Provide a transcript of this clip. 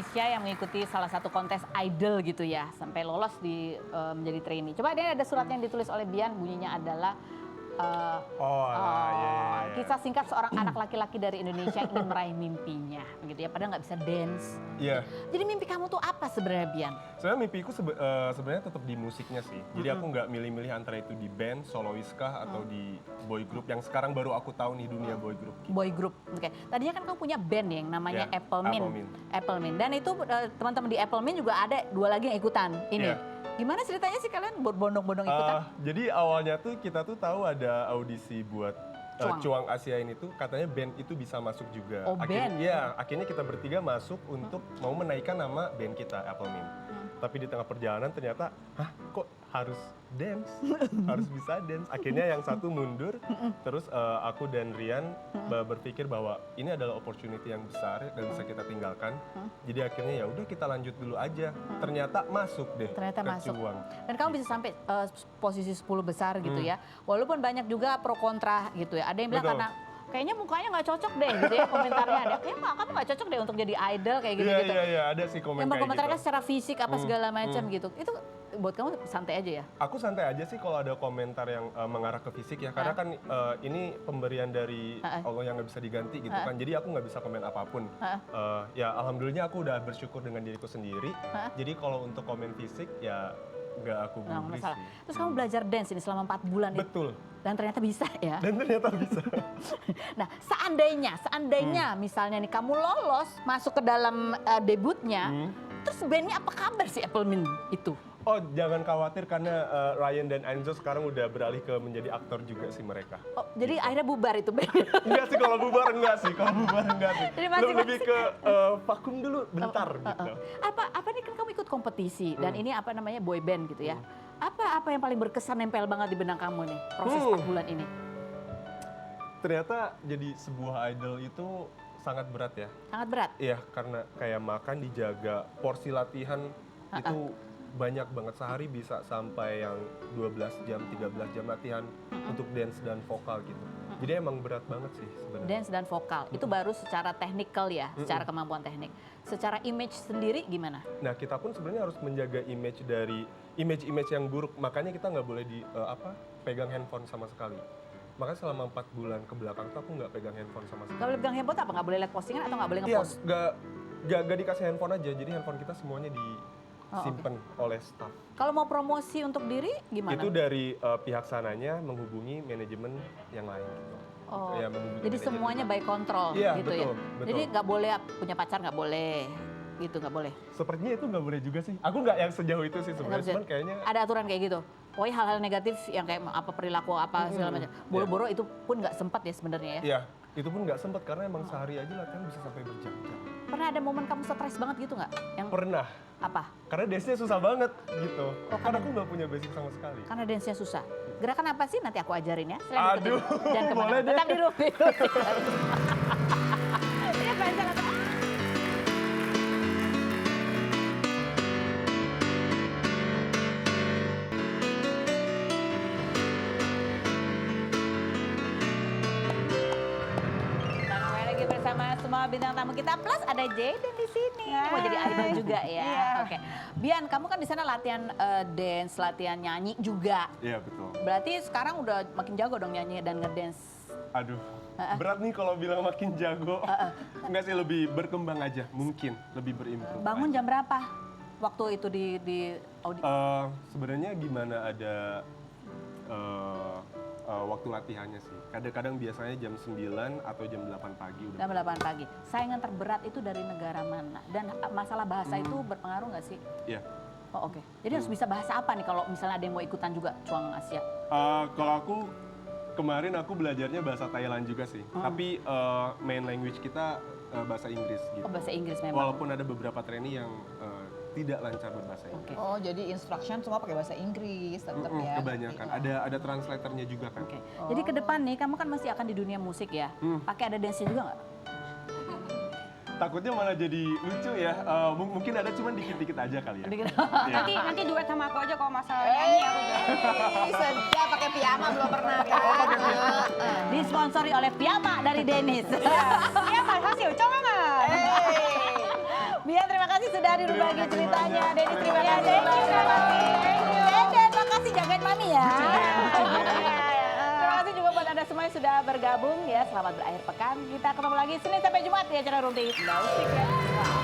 Indonesia yang mengikuti salah satu kontes idol gitu ya, sampai lolos di menjadi trainee. Coba ini ada surat yang ditulis oleh Bian, bunyinya adalah kisah singkat seorang anak laki-laki dari Indonesia yang ingin meraih mimpinya, begitu ya. Padahal nggak bisa dance. Iya. Jadi mimpi kamu tuh apa sebenarnya, Bian? Sebenarnya mimpiku sebenarnya tetap di musiknya sih. Jadi aku nggak milih-milih antara itu di band, solois kah, atau di boy group yang sekarang baru aku tahu nih dunia boy group. Boy group, oke. Tadinya kan kamu punya band yang namanya Yeah, Apple Mint. Apple Mint. Dan itu teman-teman di Apple Mint juga ada 2 lagi yang ikutan ini. Yeah. Gimana ceritanya sih kalian berbondong-bondong ikutan? Jadi awalnya tuh kita tuh tahu ada audisi buat Cuang Asia ini tuh katanya band itu bisa masuk juga. Oh, band? Iya, akhirnya kita bertiga masuk untuk mau menaikkan nama band kita, Apple Mint. Tapi di tengah perjalanan ternyata, hah kok harus dance? Harus bisa dance. Akhirnya yang satu mundur, terus aku dan Rian berpikir bahwa ini adalah opportunity yang besar dan bisa kita tinggalkan. Jadi akhirnya ya udah kita lanjut dulu aja. Ternyata masuk deh. Ternyata ke masuk. Cuang. Dan kamu bisa sampai posisi 10 besar gitu ya. Walaupun banyak juga pro kontra gitu ya. Ada yang bilang Betul. karena kayaknya mukanya nggak cocok deh gitu ya komentarnya. Ada kayaknya kamu nggak cocok deh untuk jadi idol kayak gitu-gitu. Iya, ada sih komen Yang kayak berkomentarnya gitu. secara fisik apa segala macam gitu. Itu buat kamu santai aja ya? Aku santai aja sih kalau ada komentar yang mengarah ke fisik ya, karena kan ini pemberian dari Allah yang nggak bisa diganti gitu kan, jadi aku nggak bisa komen apapun. Ya alhamdulillah aku udah bersyukur dengan diriku sendiri, jadi kalau untuk komen fisik ya nggak aku Nggak gubris masalah. sih. Terus kamu belajar dance ini selama 4 bulan nih. Betul, Dan ternyata bisa ya. dan ternyata bisa. Nah, seandainya misalnya nih kamu lolos masuk ke dalam debutnya, terus bandnya apa kabar sih Apple Mint itu? Oh jangan khawatir karena Ryan dan Enzo sekarang udah beralih ke menjadi aktor juga sih mereka. Oh, jadi akhirnya bubar itu bandnya. Enggak sih kalau bubar enggak sih, Jadi masing-masing. Lebih ke vakum dulu bentar gitu. Apa nih kan kamu ikut kompetisi dan ini apa namanya boy band gitu ya. Apa yang paling berkesan nempel banget di benang kamu nih proses 4 bulan ini? Ternyata jadi sebuah idol itu sangat berat ya. Sangat berat. Iya, karena kayak makan dijaga, porsi latihan itu banyak banget, sehari bisa sampai yang 12 jam, 13 jam latihan untuk dance dan vokal gitu. Jadi emang berat banget sih sebenarnya. Dance dan vokal, itu baru secara technical ya, secara kemampuan teknik. Secara image sendiri gimana? Nah kita pun sebenarnya harus menjaga image dari image yang buruk, makanya kita nggak boleh pegang handphone sama sekali. Makanya selama 4 bulan ke belakang tuh aku nggak pegang handphone sama sekali. Gak boleh pegang handphone apa? Gak boleh lihat postingan atau gak boleh Iya, ngepost? nggak dikasih handphone aja, jadi handphone kita semuanya disimpan oleh staff. Kalau mau promosi untuk diri gimana? Itu dari pihak sananya menghubungi manajemen yang lain gitu. Oh, Ya, menghubungi jadi manajemen. semuanya by control Iya, gitu betul, ya? betul. Jadi gak boleh punya pacar gak boleh, gitu gak boleh? Sepertinya itu nggak boleh juga sih. Aku nggak yang sejauh itu sih sebenarnya, Nggak cuman kayaknya Ada aturan kayak gitu? Pokoknya hal-hal negatif yang kayak apa perilaku apa segala macam. Boro-boro itu pun nggak sempat ya sebenarnya ya? iya, itu pun nggak sempet karena emang sehari aja latihan bisa sampai berjam-jam. Pernah ada momen kamu stres banget gitu nggak? Yang Pernah, apa? karena dance-nya susah banget gitu. Karena aku nggak punya basic sama sekali. Karena dance-nya susah. Gerakan apa sih? Nanti aku ajarin ya. Aduh, Jangan kemana-mana. boleh deh. Tetap di Rupi. Ini panjang atau? Kembali lagi bersama semua bintang tamu kita, plus ada Jayden di sini. Mau jadi idol juga ya. Oke. Bian, kamu kan di sana latihan dance, latihan nyanyi juga. Iya betul. Berarti sekarang udah makin jago dong nyanyi dan ngedance. Aduh, berat nih kalau bilang makin jago. Enggak sih, lebih berkembang aja, mungkin lebih berimprove. Bangun jam berapa? Waktu itu di audisi. Sebenarnya gimana ada waktu latihannya sih. Kadang-kadang biasanya jam 9 atau jam 8 pagi udah. Jam 8 pagi. Saingan terberat itu dari negara mana? Dan masalah bahasa itu berpengaruh nggak sih? Iya. Oh oke. Jadi harus bisa bahasa apa nih kalau misalnya ada yang mau ikutan juga Cuang Asia? Kalau aku kemarin aku belajarnya bahasa Thailand juga sih. Tapi main language kita bahasa Inggris gitu. Oh bahasa Inggris memang. Walaupun ada beberapa trainee yang tidak lancar berbahasa Inggris. Oh, jadi instruction semua pakai bahasa Inggris tetap ya. Kebanyakan. Ada translatornya juga kan. Oke. Jadi ke depan nih kamu kan masih akan di dunia musik ya. Pakai ada dance-nya juga nggak? Takutnya malah jadi lucu ya. Mungkin ada cuman dikit-dikit aja kali ya. Iya. Nanti duet sama aku aja kalau masalah nyanyi aku Sedap pakai piyama belum pernah kan. Disponsori oleh Piyama dari Dennis. Iya, Pak Hasil, coba nggak? Bian terima kasih sudah hadir berbagi ceritanya. Denny, terima kasih. Thank you, Dan makasih jagain mami ya. Terima kasih juga buat Anda semua yang sudah bergabung ya. Selamat berakhir pekan. Kita ketemu lagi Senin sampai Jumat di acara Runti. No Secret.